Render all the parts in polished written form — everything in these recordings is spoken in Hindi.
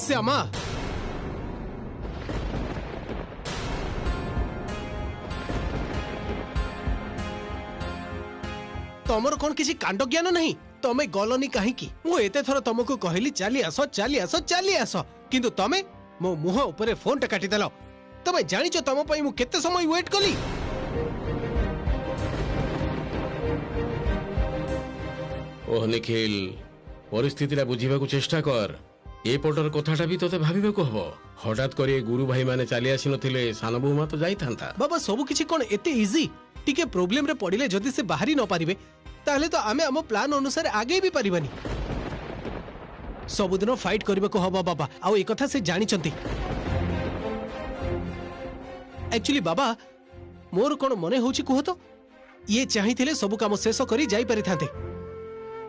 श्यामा तमर कौन किसी कांड ज्ञान नहीं तमे गलनी कहीं मु एते थर तुमको कहली चली आस किंतु तमे मो मुह ऊपर फोन टा काटी देलो तमे जानिचो तम पई मु केते समय वेट कली ओह निखिल परिस्थिति बुझा चेष्टा कर ए पटर कथाटा भी तोते भाविबे को हबो हठात करे गुरु भाई माने चली आसी नथिले सान बहुमा तो जाई थांता बाबा सब किछि कोन एते इजी टिके प्रॉब्लम रे पडिले जदी से बाहरी न पारिबे ताहले तो आमे हम प्लान अनुसार आगे भी पारिबानी सबुदिन फाइट करबे को हबो बाबा आउ ए कथा से जानि चंती एक्चुअली बाबा मोर कोन मने होछि कुह तो ये चाहिथिले सब काम शेष करी जाई पारि थांते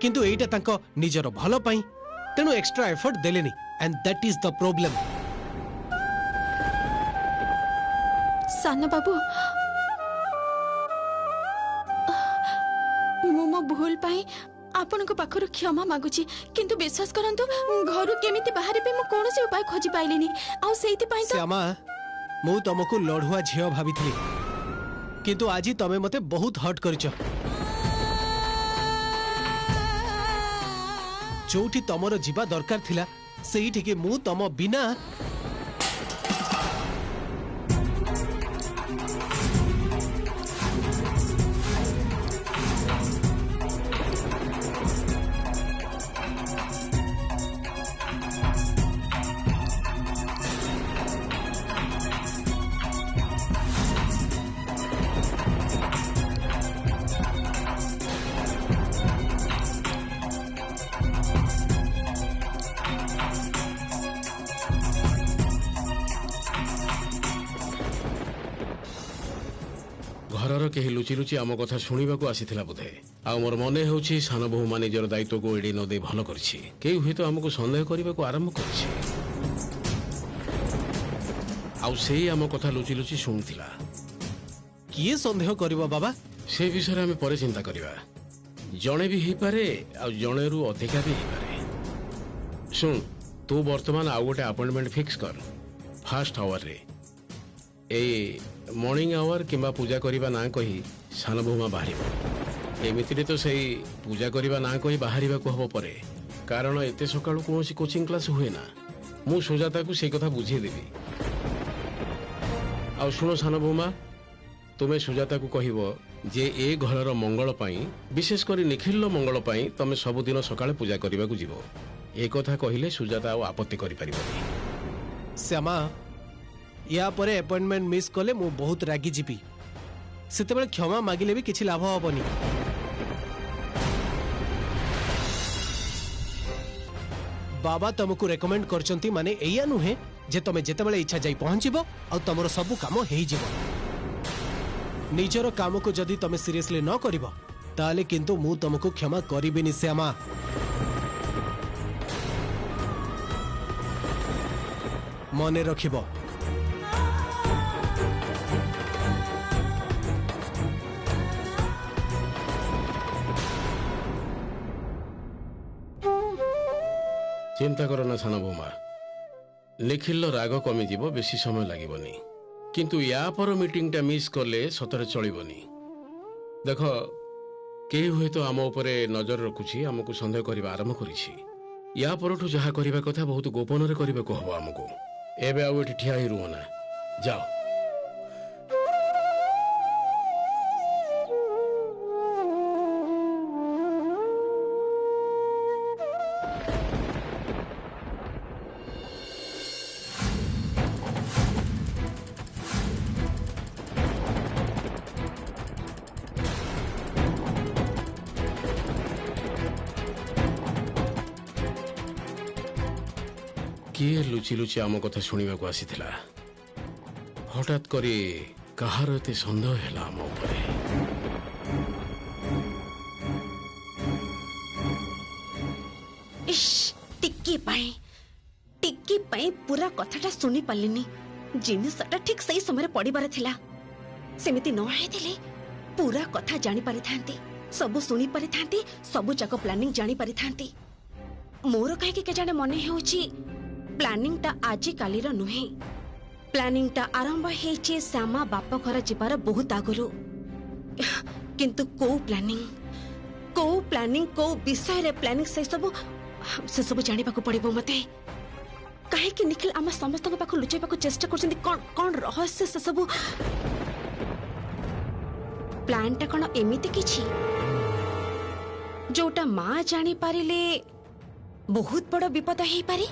किंतु एइटा तांको निजर भलो पई तेनु एक्स्ट्रा एफर्ट देलेनी and that is the problem साना बाबू मो भूल पाई आपण को पाखर क्षमा मागुची किंतु विश्वास करंतु घर केमिति बाहर पे मु कोनोसी उपाय खोजी पाइलेनी आ सेइति पाई तो श्यामा मु तुमको लढुआ झियो भाबिथली किंतु आज तमे मते बहुत हर्ट करछ जोठी तमरो जीवा दरकार थिला सेइठी के मु तम बिना घरर कहीं लुचि लुचि आम कथा शुणा को आसी बोधे आ मोर मन हो सान बहु मान निजर दायित्व को एड़ी नदे भल कर हुए तो आमको सन्देह करने को आरंभ करम कथा लुचि लुचि शुणुला किए संदेह करिवो बाबा से विषय आम पर चिंता करवा जड़े भी हो पारे आ जड़े रु अधिका भी हो पारे शुण तू वर्तमान आउ गोटे अपॉइंटमेंट फिक्स कर फास्ट आवर रे ए मॉर्निंग आवर किंबा पूजा करबा ना कही सान बहुमा बाहर एमिति तो सही पूजा करबा ना कही बाहर को हम परे कारण एते सकाळु कोनोसी कोचिंग क्लास हुए ना मु सुजाता को से कथा बुझे देबी आ सुनो सान बहुमा तुम्हें सुजाता को कहबो जे ए घरर मंगल पाई विशेष कर निखिल मंगल पाई तमे सबुदिन सकाळे पूजा करबा को जीवो ए कथा कहिले सुजाता आ आपत्ति करि परिबो श्यामा या परे अपॉइंटमेंट मिस कले मु बहुत रागी जीपी सेते बेले क्षमा मागिले भी किछि लाभ होबनी बाबा तुमको रेकमेंड करचंती माने एया नुहे जे तमे जेते बेले इच्छा जाई पहुंचीबो आ तमरो सब काम हेई जीवो निजर काम को जदी तमे सीरियसली न करिवो ताले किंतु मु तुमको क्षमा करिबिनी श्यामा मने रखिबो चिंता करो ना सान बहुमा निखिल राग कमी जीव बेसी समय लगनी किंतु या पर मीटिंग टा मिस कले सतरे चलबनी देख कई हुए तो आम उपरे नजर रखुची आमको संदेह करबा आरंभ करिछि या परठु जहा करबा कथा बहुत गोपन रे करबा को हबो आमको एबे आउ एठी ठिया ही रुहो ना जाओ किए लुचि लुचि आम कथा शुणा को आसी हठात करे कहार एते सन्देह है आम उपरे टिक्की पाई पूरा कथाटा सुनी पालिनी जिनिसटा ठीक सही समय पड़िबार थिला सेमिति न आइथिले पूरा कथा जानी पारि थांती सब सुनी पारि थांती सब जाक प्लानिंग जानी पारि थांती मोर काहे के जाने मने होची प्लानिंगटा आजि कालीर नुहे प्लानिंगटा आरंभ हेछि श्यामा बाप घर जिबार बहुत आगुरु किंतु को प्लानिंग को विषय रे प्लानिंग से सब जानिबा को पड़िबो मते काहे कि निखिल आम समस्त को पाखु लुचैबा को चेष्टा करछन्ती कोन रहस्य से सब प्लान टा कोन एमिति किछि जोटा मां जानी पारिले बहुत बड़ विपद हेई पारे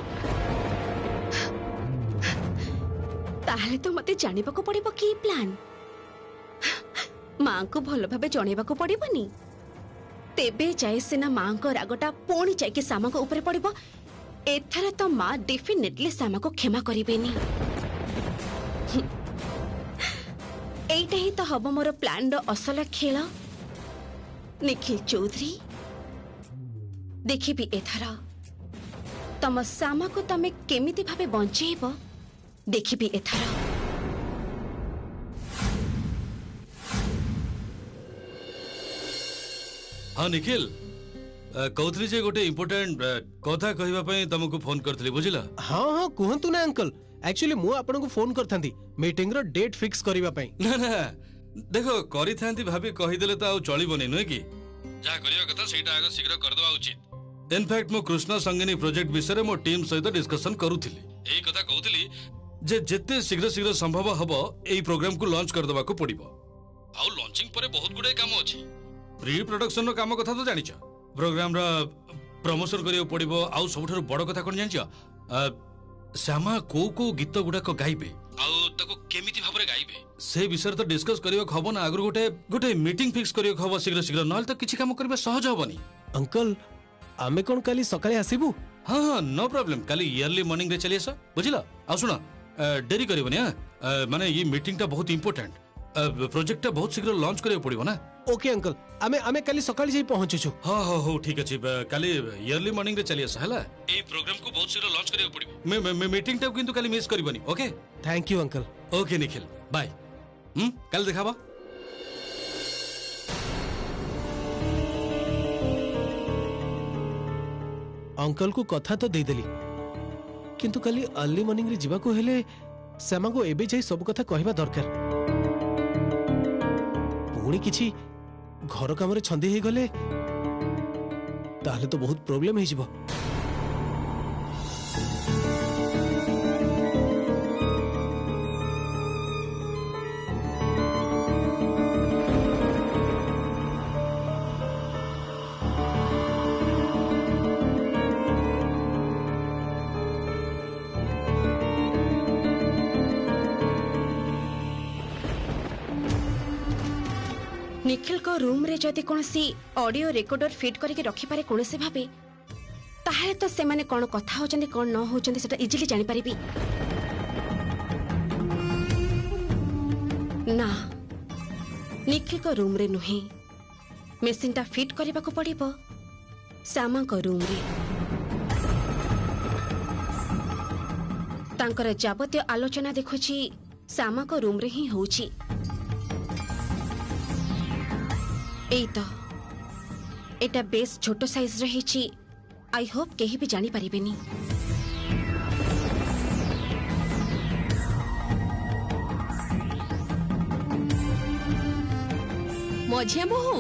ताहले तो मते जानिबा को पड़िबो की प्लान मां को भलो भाबे जणेबा को पड़िबोनी तेबे जाय सिना मां को रागटा पुणी जाय के सामा को ऊपर पड़िबो एथरा तो मां डेफिनेटली सामा को क्षमा करिबेनी एइटा ही तो हबो मोर प्लान रो असल खेल निखिल चौधरी देखिबी एथरा तम सामा को तमे केमिति भाबे बंचेइबो देखिबी एथरा हाँ निखिल कहतली जे गोटे इम्पोर्टेंट कथा कहबा पई तुमको फोन करथली बुझिला हाँ हाँ कहतु ना अंकल एक्चुअली मु आपन को फोन करथांती मीटिंग रो डेट फिक्स करिवा पई ना ना देखो करी थांती भाबी कहि देले तो आ चलिबोनी नय की जा करियो कथा सेटा आगे शीघ्र कर दवा उचित इनफैक्ट मो कृष्ण संगिनी प्रोजेक्ट विषय मो टीम सहित डिस्कशन करूथली एही कथा कहतली जे जेते शीघ्र संभव हबो एही प्रोग्राम को लॉन्च कर दवा को पड़िबो आ लॉन्चिंग परे बहुत गुडे काम अछि प्री प्रोडक्शन रो काम कथा तो जानिछ प्रोग्राम रो प्रमोशन करियो पड़िबो आ सबठार बड़ कथा कोन जानिछ श्यामा को गीत गुडा को गाइबे आ ताको केमिति भाबरे गाइबे से विषय तो डिस्कस करियो खबो ना आगु गोटे मीटिंग फिक्स करियो खबो शीघ्र नहल तो किछि काम करबे सहज होबनी अंकल आमे कोन काली सकाळे आसीबु हाँ नो प्रॉब्लम काली इयरली मॉर्निंग रे चली आस बुझिला आ सुना डेरी करिवनी माने ये मीटिंग टा बहुत इंपोर्टेंट प्रोजेक्ट टा बहुत शीघ्र लॉन्च करियो पड़िबो ना ओके अंकल आमे काली सकाळे जाई पहुंचुछु हाँ हाँ हो ठीक अछि काली इयरली मॉर्निंग रे चली आस हला ए प्रोग्राम को बहुत शीघ्र लॉन्च करियो पड़िबो मीटिंग टा किंतु काली मिस करिवनी okay thank you uncle okay Nikhil bye कल देखाबा अंकल को कथा तो दे देली किंतु काली अर्ली मॉर्निंग रे जीवा को हेले श्यामा को एबे जाई सब कथा कहबा दरकार पुणी किछि घर काम रे छंदी हे गले ताहले तो बहुत प्रॉब्लम हे जिवो निखिल को रूम रे जदि कोनसी ऑडियो रेकॉर्डर फिट करके रखि पारे कोनसे भाबे ताहे तो से माने कोन कथा होचंदी कोन न होचंदी सेटा इजीली जानि परिबी ना निखिल को रूम रे नुहे मशीन टा फिट करबा को पड़िबो श्यामा को रूम रे तांकर जाबतीय आलोचना देखुची श्यामा को रूम रे ही होची एटा बेस छोटो साइज रही आई होप केही भी जानी परिबेनी मझिया बहु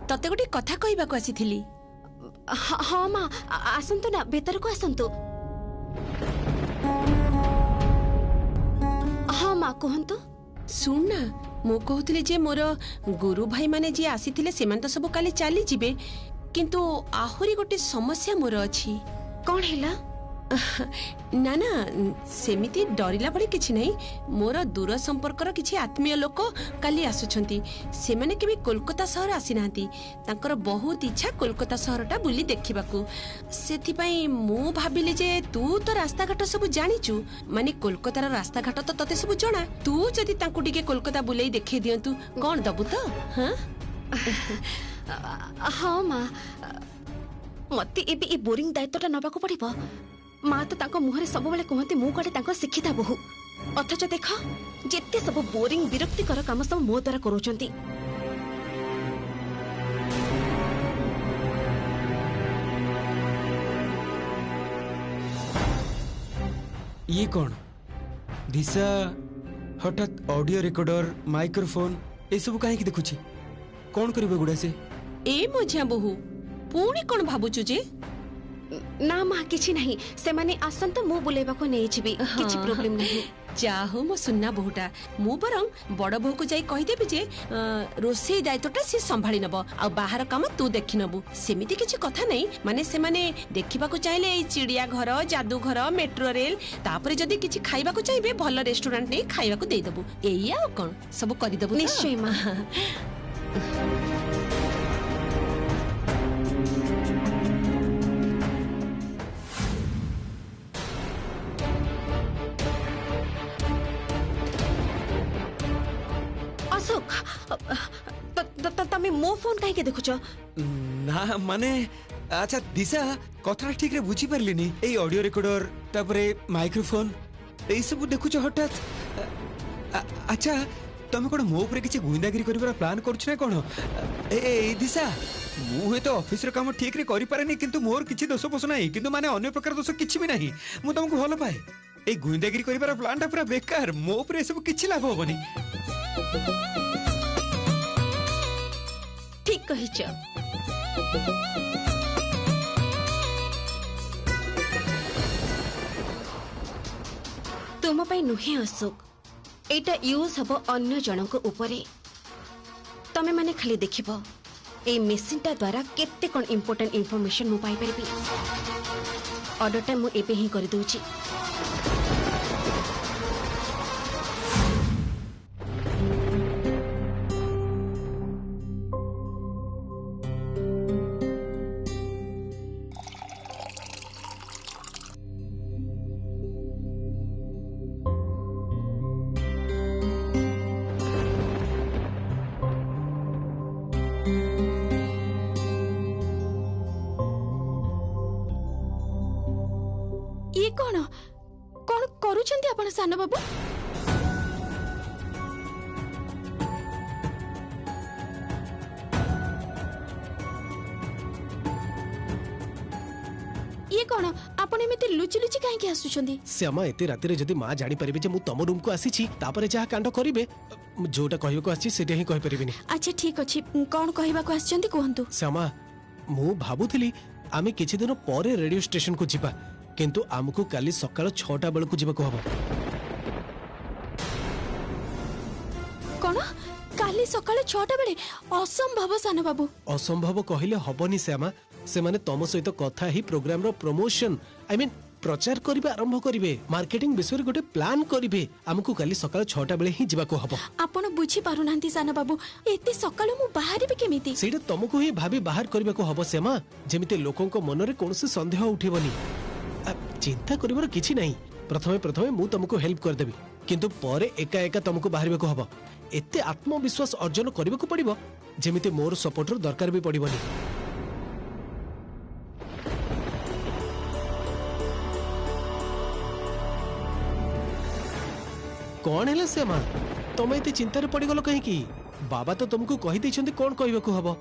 तते गोटे कथा कहबा को आसीथिली हाँ माँ आसंतु ना भीतर को आसंतु हाँ माँ कहंतु सुन ना मु कहूली जे मोर गुरु भाई माने जे आसीथिले सेमान तो सब काली चली जिबे किंतु आहुरी गोटे समस्या मोर अछि कौन हैला ना ना सेमिति डरिला बड़ी किछि नहीं मोर दूर संपर्कर किछि आत्मीय लोक काली आसुछंती सेमाने केबे कोलकाता शहर आसी नांती तांकर बहुत इच्छा कोलकाता शहरटा बुली देखिबाकू सेथि पई मु भाबिली जे तू तो रास्ता घाट सब जानिचू माने कोलकातार रास्ता घाट तो तते सब जणा तू जदी तांकू टिके कोलकाता बुलेई देखै दियंतु कोन दबु तो हां हाँ माँ मते एबे ए बोरिंग दायित्वटा नबा को पड़िबो माँ तो तांको मुहरे सब बेले कहते मु काटे तांको शिक्षिता बहु अथच देख जेते सब बोरिंग विरक्तिकर काम सब मो द्वारा करूचंती ये कौन दिशा हठात ऑडियो रिकॉर्डर माइक्रोफोन ए सब काहे देखुची कौन करिबो गुडा से ए मझिया बहु पुणी कौन भाबुचु जे ना माँ किछि नहीं से माने आसंत मु बुलेबा को नै छिबी किछि प्रॉब्लम नहीं जाहो मो सुन्ना बहुटा मु बरं बड़ बहु को जाई कहि देबी जे रोसे दायित्वटा से संभाली नब आ बाहर काम तू देखि नबु सेमिति किछि कथा नै माने से माने देखिबा को चाहिले ए चिड़िया घर जादू घर मेट्रो रेल तापरे जदी किछि खाइबा को चाहिबे भल रेस्टोरेंट नै खाइबा को देई दबु एया आ कोन सब करि दबु निश्चय माँ तमे मो फोन काहे के देखुछ ना माने अच्छा दिशा कथा ठीक रे बुझी परलिनी ए ऑडियो रिकॉर्डर तापरे माइक्रोफोन ए सब देखुछ हठात अच्छा तमे कोन मो ऊपर किछि गुइंदागिरी करिवार प्लान करछ ना कोन ए दिशा मु हे तो ऑफिस रे काम ठीक रे करि पारेनी किंतु मोर किछि दोष पोष नाही किंतु माने अन्य प्रकार दोष किछि भी नाही मु तुमको भलो पाए ए गुइंदागिरी करिवार प्लान ता पूरा बेकार मो ऊपर सब किछि लाभ होबनी ठीक कहिछ तुम पई नुहे अशोक एटा यूज हबो अन्य जनक उपरे तमे माने खाली देखिबो ए मेसिन ता द्वारा केते कोन इंपोर्टेंट इंफॉर्मेशन मु पाई परबी ऑर्डर टा मु एबे ही कर दोची ये कौन कौन करूछंती आपण सान बाबू ये कौन आपण एमिति लुचि लुचि काहे के आसुछंती श्यामा एते राति रे जदी मां जानि परिबे जे मु तम रूम को आसीछि तापरे जहा कांड करिवे जोटा कहयो को आछि सेटे ही कहि परिबिनी अच्छा ठीक अछि कौन कहबा को आछंती कहंतु श्यामा मु भाबुथिली आमे किछि दिन परे रेडियो स्टेशन को जिबा किंतु आमको काली सकाळ 6टा बेल को जिबा को हबो कोन काली सकाळ 6टा बेले असंभव सान बाबू असंभव कहिले हबनी श्यामा से माने तम सहित कथा ही प्रोग्राम रो प्रमोशन आई मीन प्रचार करिबे आरंभ करिवे मार्केटिंग विषय गोटे प्लान करिवे हमकु काली सकाळ 6टा बेले ही जिबा को हबो आपण बुझी पारु नांती सान बाबू एते सकाळ मु बाहर भी केमिति सेटा तमको ही भाबी बाहर करिबा को हबो श्यामा जेमिते लोकन को मनरे कोनसे संदेह उठिबनी चिंता करिबार किछि नाही प्रथमे प्रथमे मु तुमको हेल्प कर देबी किंतु परे एका एका तुमको बाहर को हबो एते आत्मविश्वास अर्जन करबा को पड़िबो जेमिते मोर सपोर्ट रो दरकार भी पड़िबोनी कौन है श्यामा तुम एते चिंता रे पड़ी गलो कहीं की बाबा तो तुमको कहि दैछंती कोन कहबा को हबो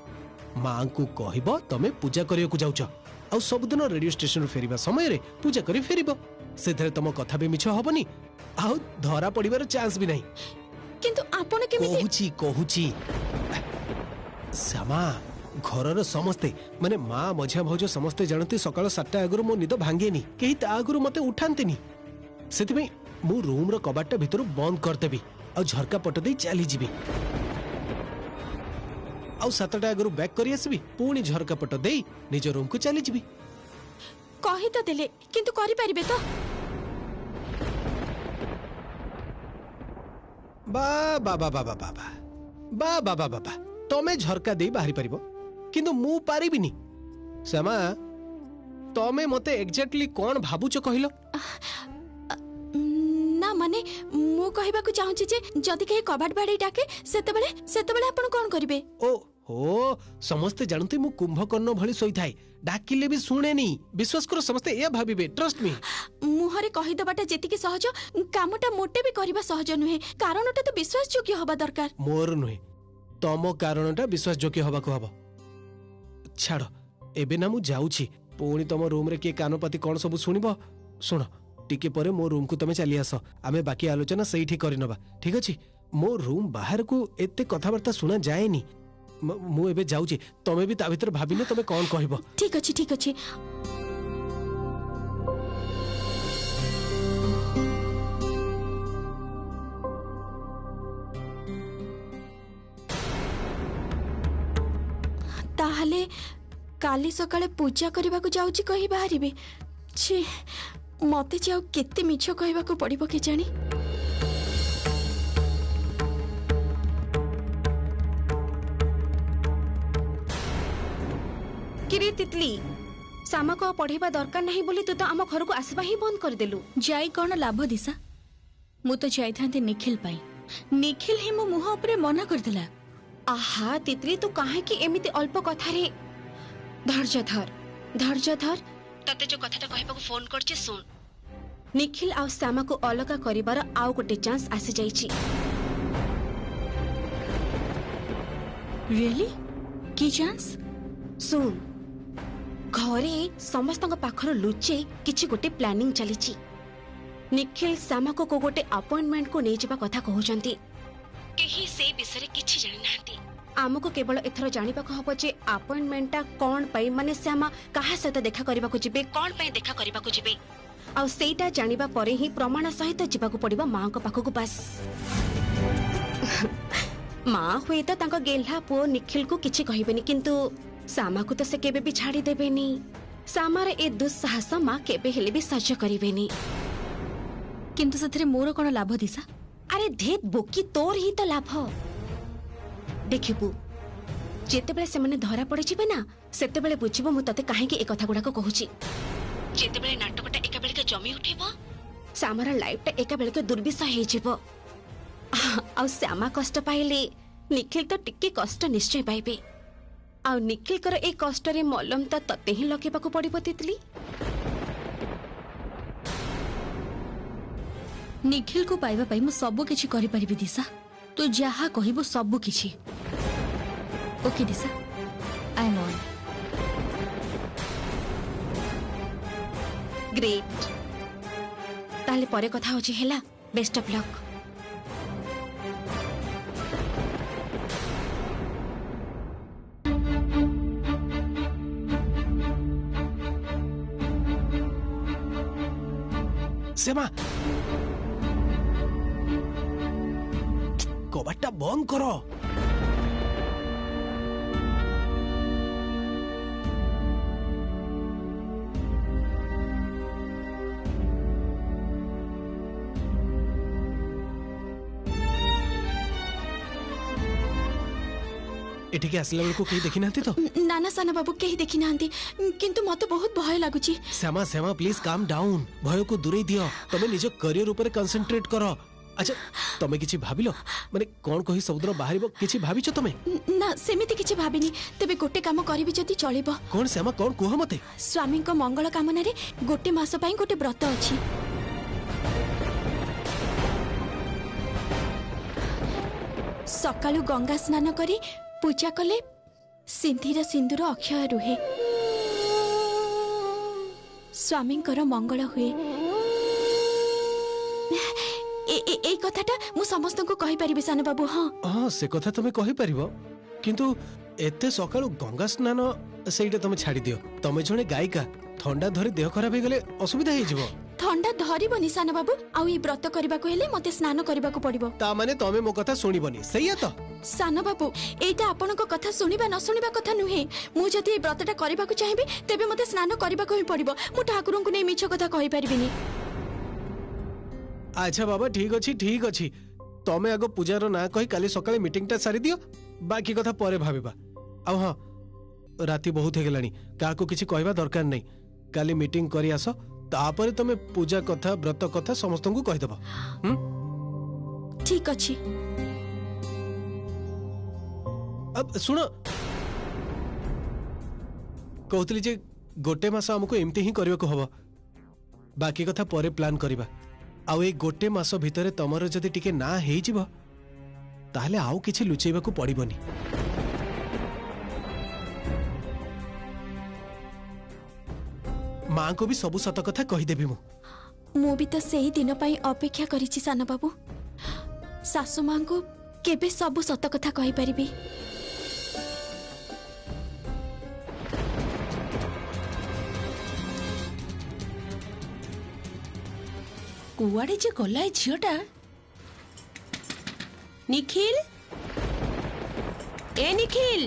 मां को कहबो तमे पूजा करियो को जाउछ आ सब दिन रेडियो स्टेशन फेरिबा समय रे पूजा करी फेरिबो सेथरे तम कथा भी मिछ हबनी आ धरा पड़िबार चांस भी नहीं किंतु आपण केमिति कहूची श्यामा घरर समस्ते माने मां मझिया भौज समस्ते जानते सकाळ 7टा आगुर मो निद भांगेनी केही ता आगुर मते उठांतेनी सेतिबे मु रूम रो कबाटटा भितर बंद कर देबी आ झरका पट दे चली जिबी आ 7टा आगुर बैक करी आसबी पुणी झरका पट दे निज रूम को चली जिबी कहि त देले किंतु करि परिबे तो बा बा बा बा बा बा बा बा बा बा तमे झरका दे बाहरी परिबो किंतु मु पारिबिनी श्यामा तमे मते एग्जैक्टली कोन भाबुछ कहिलो ना माने मु कहबा को चाहूची जे जदी के कबाट बाड़ी डाके सेतेबेले आपण कोन करिवे ओ हो समस्ते जानते मु कुंभकर्ण भली सोई थाए डाकिले भी सुनेनी विश्वास करो समस्ते ए भाबिबे ट्रस्ट मी मुहरे कहि दबाटा जेति के सहज कामटा मोटे भी करबा सहज नुहे कारणटा तो विश्वास योग्य होबा दरकार मोर नुहे तम कारणटा विश्वास योग्य होबा को हबो छाड़ एबे ना मु जाउछी पुणी तम रूम रे के कानपाती कोन सब सुनिबो सुन टिके परे मो रूम को तमे चली आस आमे बाकी आलोचना सही करनबा ठीक अछि मो रूम बाहर को एते कथाबार्ता सुना जाएनी मु एबे जाउची तमे भी ता भीतर भाबिने तमे कोन कहबो ठीक अछि ठीक अछि ताहले काली सकाळे पूजा करबा को जाउची कहि बाहरिबे छी मते जाउ केते मिछ कहबा को पड़िबो के जानी किरे तितली सामा को पढ़ेबा दरकार नहीं बोली तू तो आम घर को आसबा ही बंद कर देलु जाई कोन लाभ दिशा मु तो जाई थांते निखिल पाई निखिल ही मो मुह ऊपर मना कर दिला आहा तितली तू काहे कि एमिति अल्प कथा रे धैर्य धर तते जो कथाटा कहबा को फोन करछि सुन निखिल आ सामा को अलगा करिबार आउ गोटे चांस आसी जाईछि रियली की चांस सुन घरे समस्त पाखर लुचे किछि गोटे प्लानिंग चलीछि निखिल सामा को गोटे अपॉइंटमेंट को नहीं जाबा कथा कहउचंती केही से विषय किछि जानि नांती आमको केवल एथर जानिबा को हबो जे अपॉइंटमेंटटा कोन पई माने सामा काहा सहित देखा करबा को जिबे कोन पई देखा करबा को जिबे आ सेटा जानिबा परे ही प्रमाण सहित जिबा को पड़िबा मां को पाखो को बस मां हुए तो तांको गेल्हा पो निखिल को किछि कहिबेनी किंतु सामा को तो से केबे भी छाड़ी देबेनी सामार ए दुस्साहस मां केबे हेले भी सह्य करिबेनी किंतु सथरे मोर कोन लाभ दिशा अरे धेत बोकी तोर ही तो लाभ देखिबू जेते बेले से माने धरा पड़े जिबे ना सेते बेले बुझिबो मु तते काहे कि ए कथा गुडा को कहूची जेते बेले नाटकटा एका बेले के जमी उठिबो सामार लाइफटा एका बेले के दुर्विषह हे जिवो आ श्यामा कष्ट पाइले निखिल तो टिके कष्ट निश्चय पाइबे आ निखिल कर ए कष्ट रे मलम तो तते ही लगेबा को पड़िबो तितली निखिल को पाइबा पाई मु सब किछि करि परिबि दिशा तू जहा कहिबो सब किछि okay Disha I am on great ताले परे कथा होची हेला बेस्ट ऑफ लक सेमा कबाटा बंद करो एठिके आसला बेलको केही देखि नांती तो नाना साना बाबू केही देखि नांती किंतु मते बहुत भय लागुची Shyama Shyama please calm down भय को दूरे दियो तमे निज करियर ऊपर कंसंट्रेट करो अच्छा तमे किछि भाबिलो माने कोन कहि समुद्र बाहरिबो किछि भाबिछो तमे ना सेमिति किछि भाबिनी तबे गोटे काम करिबि जति चलिबो कोन श्यामा कोन कुह मते स्वामी को मंगल कामना रे गोटे मास पई गोटे व्रत अछि सकाळु गंगा स्नान करी पूजा कले सिंधीर सिंदूर अक्षय रुहे स्वामी मंगल हुए ए कथाटा मु समस्त को कहि परिबे सान बाबू हां हां से कथा तमे कहि परिबो किंतु एते सकाळु गंगा स्नान सेइटा तमे छाडी दियो तमे जणे गायिका ठंडा धरि देह खराब हे गेले असुविधा हे जिवो ठंडा धरिबनी सान बाबू आउ ई व्रत करबा को हेले मते स्नान करबा को पड़िबो ता माने तमे मो कथा सुनिबनी सहीया तो सान बाबू एटा आपन को कथा सुनिबा न सुनिबा कथा नुहे मु जदी ई व्रतटा करबा को चाहेबे तेबे मते स्नान करबा को ही पड़िबो मु ठाकुरन को नै मिछ कथा कहि परिबिनी अच्छा बाबा ठीक अछि तमे आगो पूजार ना कहि काली सकाळे मीटिंगटा सारी दियो बाकी कथा परे भाबिबा आ हां राती बहुत हे गेलानी का को किछि कहबा दरकार नै काली मीटिंग करी आसो तापर तमे पूजा कथा व्रत कथा समस्त को कहि देबो ठीक अछि अब सुनो कहतली जे गोटे मास हमको एमती ही करबा को हबो बाकी कथा परे प्लान करिबा आउ ए गोटे मास भितरे तमर जदि टिके ना हेइ जिवो ताहले आउ किछि लुचेबा को पड़िबोनी मां को भी सबु सत कथा कहि देबी मु मु भी तो सेही दिन पाई अपेक्षा करिछि सान बाबू। सासु मां को केबे सब सत कथा कहि परिबी। कुआड़े जे गला ए झियोटा। निखिल, ए निखिल,